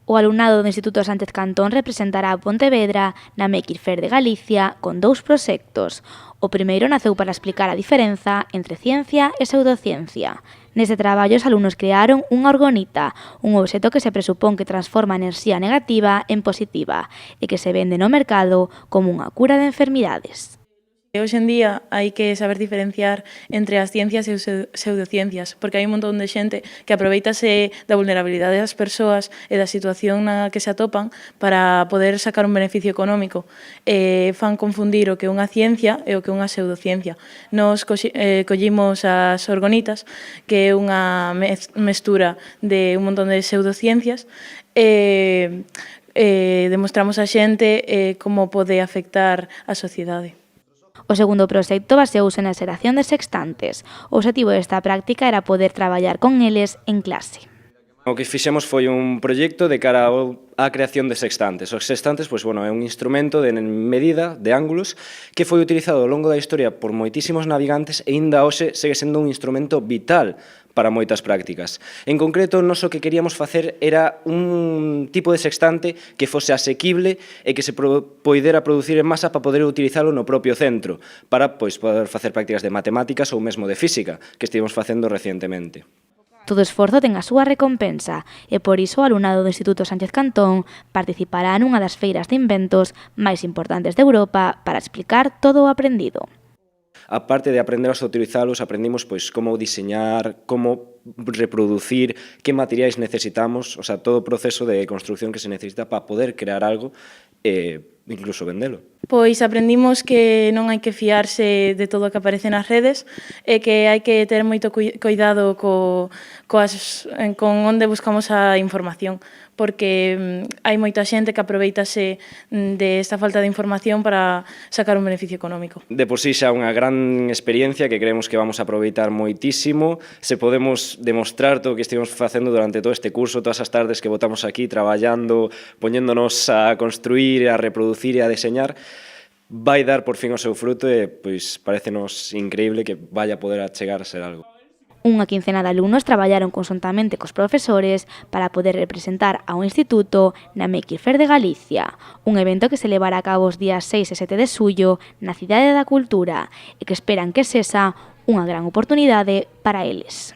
O alumnado do Instituto Sánchez Cantón representará a Pontevedra na Maker Faire de Galicia con 2 proxectos. O primeiro naceu para explicar a diferenza entre ciencia e pseudociencia. Neste traballo, os alumnos crearon unha orgonita, un obxeto que se presupón que transforma a enerxía negativa en positiva e que se vende no mercado como unha cura de enfermidades. Hoxe en día hai que saber diferenciar entre as ciencias e as pseudociencias, porque hai un montón de xente que aproveitase da vulnerabilidade das persoas e da situación na que se atopan para poder sacar un beneficio económico. Fan confundir o que é unha ciencia e o que é unha pseudociencia. Nos collimos as orgonitas, que é unha mestura de un montón de pseudociencias, demostramos a xente como pode afectar a sociedade. O segundo proxecto baseouse na xeración de sextantes. O obxectivo desta práctica era poder traballar con eles en clase. O que fixemos foi un proxecto de cara á creación de sextantes. Os sextantes é un instrumento de medida de ángulos que foi utilizado ao longo da historia por moitísimos navegantes e aínda hoxe segue sendo un instrumento vital para moitas prácticas. En concreto, nós o que queríamos facer era un tipo de sextante que fose asequible e que se poidera producir en masa para poder utilizalo no propio centro, para poder facer prácticas de matemáticas ou mesmo de física, que estivemos facendo recientemente. Todo esforzo ten a súa recompensa e por iso o alumnado do Instituto Sánchez Cantón participará nunha das feiras de inventos máis importantes de Europa para explicar todo o aprendido. A parte de aprender a utilizalos, aprendimos como diseñar, como reproducir, que materiais necesitamos, todo o proceso de construcción que se necesita para poder crear algo e incluso vendelo. Pois aprendimos que non hai que fiarse de todo o que aparece nas redes e que hai que ter moito cuidado con onde buscamos a información, porque hai moita xente que aproveitase desta falta de información para sacar un beneficio económico. De por sí xa unha gran experiencia que creemos que vamos a aproveitar moitísimo. Se podemos demostrar todo o que estivemos facendo durante todo este curso, todas as tardes que botamos aquí traballando, poñéndonos a construir, a reproducir e a deseñar, vai dar por fin o seu fruto e parecenos increíble que vaya a poder chegar a ser algo. Unha quincena de alumnos traballaron conxuntamente cos profesores para poder representar ao Instituto na Maker Faire de Galicia, un evento que se levará a cabo os días 6 e 7 de xullo na Cidade da Cultura e que esperan que sexa unha gran oportunidade para eles.